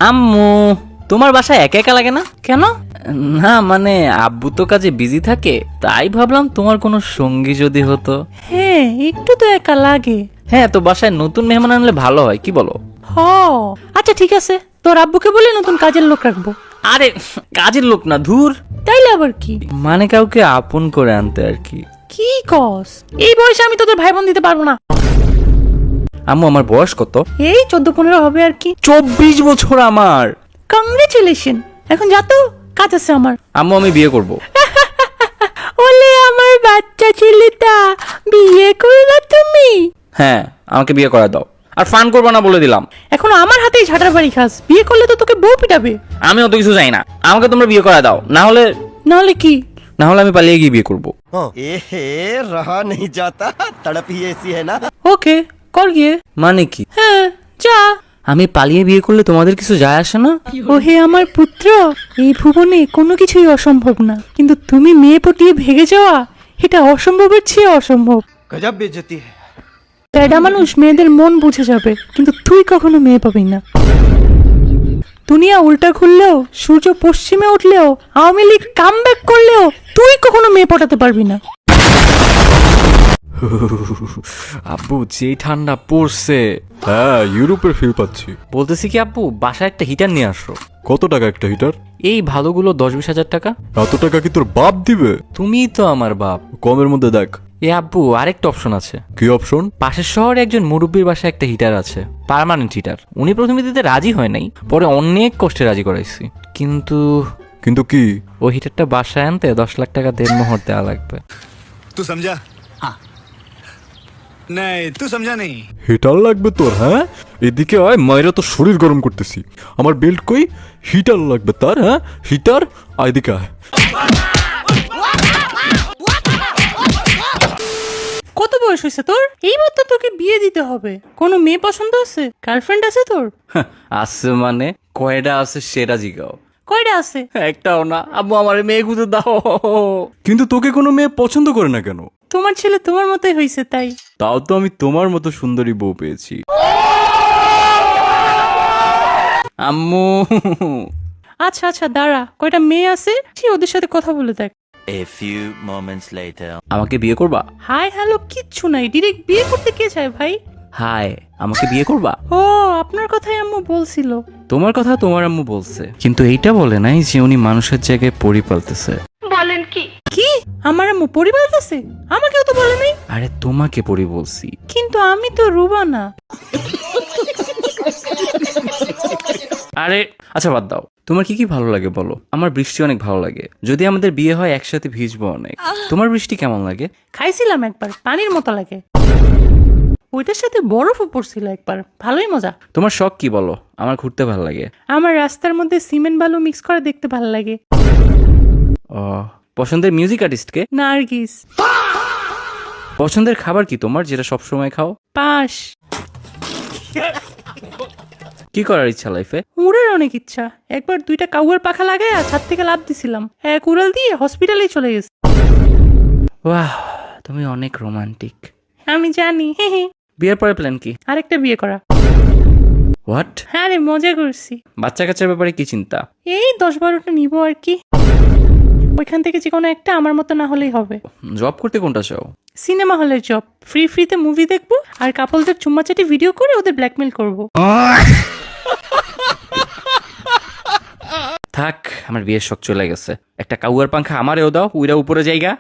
আম্মু, তোমার বাসায় একা একা লাগে না? কেন? না মানে আব্বু তো কাজে বিজি থাকে, তাই ভাবলাম তোমার কোনো সঙ্গী যদি হতো। হ্যাঁ, একটু তো একা লাগে। হ্যাঁ, তো বাসায় নতুন মেহমান আনলে ভালো হয়, কি বলো? আচ্ছা ঠিক আছে, তোর আব্বুকে বলে নতুন কাজের লোক রাখবো। আরে কাজের লোক না, ধুর। তাইলে আবার কি? মানে কাউকে আপন করে আনতে আর কি। কি কস? এই বয়সে আমি তোদের ভাই বোন দিতে পারবো না। আম্মু, আমার বয়স কত? এই 14-15 হবে আর কি। 24 বছর আমার। কংগ্রেচুলেশন। এখন যা তো, কাজ আছে আমার। আম্মু, আমি বিয়ে করব। ওলে আমার বাচ্চা ছেলেটা, বিয়ে করলা তুমি? হ্যাঁ, আমাকে বিয়ে করা দাও। আর ফান করবো না বলে দিলাম। এখন আমার হাতেই ঝাঁটার বাড়ি খাস। বিয়ে করলে তো তোকে বউ পিটাবে। আমি অত কিছু চাই না, আমাকে তোমরা বিয়ে করা দাও। না হলে কি? না হলে আমি পালিয়ে গিয়ে বিয়ে করবো। रहा नहीं जाता, तड़प ही ऐसी है ना। ওকে, কর গিয়ে। মানে কি? হ্যাঁ, যা। আমি পালিয়ে বিয়ে করলে তোমাদের কিছু যায় আসে না? ওহে আমার পুত্র, এই ভুবনে কোনো কিছুই অসম্ভব না, কিন্তু তুমি মেয়ে পটিয়ে ভেগে যাওয়া, এটা অসম্ভবের চেয়ে অসম্ভব। गजब बेइज्जती है। প্যাডা মানুষ মেয়েদের মন বুঝে যাবে, কিন্তু তুই কখনো মেয়ে পাবি না। দুনিয়া উল্টা ঘুরলেও, সূর্য পশ্চিমে উঠলেও, আওয়ামী লীগ কামব্যাক করলেও তুই কখনো মেয়ে পটাতে পারবি না। আব্বু, যেই ঠান্ডা পড়ছে। হ্যাঁ, ইউরোপের ফিল পাচ্ছি। বলতেছি কি আব্বু, বাসায় একটা হিটার নিয়ে আসো। কত টাকা একটা হিটার? এই ভালোগুলো 10-20 হাজার টাকা। এত টাকা কি তোর বাপ দিবে? তুমিই তো আমার বাপ। কমের মধ্যে দেখ। এ আব্বু, আরেকটা অপশন আছে। কি অপশন? পাশের শহরে একজন মুরব্বীর বাসায় একটা হিটার আছে, পার্মানেন্ট হিটার। উনি প্রথমে দিতে রাজি হয় নাই, পরে অনেক কষ্টে রাজি করাইছি। কিন্তু কিন্তু কি? ওই হিটারটা বাসায় আনতে 10 লাখ টাকা দেনমোহর দেওয়া লাগবে। तू समझा? हाँ। नहीं, तू समझा नहीं। হিটার লাগবে তোর? হ্যাঁ, এদিকে আয়, মায়েরা তো শরীর গরম করতেছি। আমার বেল্ট কই? হিটার লাগবে তার? হ্যাঁ, হিটার, আয় এদিকে আয়। কত বয়স হয়েছে তোর? এইবার তো তোকে বিয়ে দিতে হবে। কোনো মেয়ে পছন্দ আছে? গার্লফ্রেন্ড আছে তোর? আছে মানে? কয়টা আছে সেটা জিগাও। কয়টা আছে? একটাও না। আব্বু, আমার মেয়ে খুঁজে দাও। কিন্তু তোকে কোনো মেয়ে পছন্দ করে না কেন? তোমার ছেলে তোমার মতোই হয়েছে তাই। তাও তো আমি তোমার মতো সুন্দরী বউ পেয়েছি। আম্মু। আচ্ছা আচ্ছা, দাঁড়া, কয়টা মেয়ে আছে ওদের সাথে কথা বলে দেখ। A few moments later. আমাকে বিয়ে করবা? হাই হ্যালো কিচ্ছু নাই, ডিরেক্ট বিয়ে করতে কে চায় ভাই? হাই, আমাকে বিয়ে করবা? ও, আপনার কথাই আম্মু বলছিল। তোমার কথা তোমার আম্মু বলছে, কিন্তু এইটা বলে নাই যে উনি মানুষের জায়গায় পরি পালতেছে। কি? আমার আম্মু পরিবার আছে? আমাকেও তো বলে নাই। আরে তোমাকে পরি বলছি। কিন্তু আমি তো রুবা না। আরে আচ্ছা, বাদ দাও। তোমার কি কি ভালো লাগে বলো? আমার বৃষ্টি অনেক ভালো লাগে। যদি আমাদের বিয়ে হয় একসাথে ভিজবো অনেক। তোমার বৃষ্টি কেমন লাগে? খাইছিলাম একবার, পানির মতো লাগে। ওইটার সাথে বরফও পড়ছিল একবার, ভালোই মজা। তোমার শখ কি বলো? আমার ঘুরতে ভালো লাগে। আমার রাস্তার মধ্যে সিমেন্ট বালু মিক্স করে দেখতে ভালো লাগে। ও, পছন্দের মিউজিক আর্টিস্টকে? নার্গিস। পছন্দের খাবার কি তোমার, যেটা সবসময় খাও? পাশ। কি করার ইচ্ছা লাইফে? উড়ার অনেক ইচ্ছা। একবার 2টা কাউয়ার পাখা লাগায় ছাদ থেকে লাফ দিছিলাম, এক উড়াল দিয়ে হসপিটালে চলে গেছে। বাহ, তুমি অনেক রোমান্টিক। আমি জানি। বিয়ের পরে প্ল্যান কি? আরেকটা বিয়ে করা। হোয়াট? হ্যাঁ রে, মজা করছি। বাচ্চা কাচ্চার ব্যাপারে কি চিন্তা? এই 10-12টা নিবো আর কি। ওইখান থেকে যে কোনো একটা আমার মতো না হলেই হবে। জব করতে কোনটা চাও? সিনেমা হলের জব। ফ্রিতে মুভি দেখবো আর কাপলদের চুম্মাচাটি ভিডিও করে ওদের ব্ল্যাকমেল করবো। থাক, আমার বিয়ের শখ চলে গেছে। একটা কাউয়ার পাংখা আমারেও দাও, উইরা উপরে জায়গা।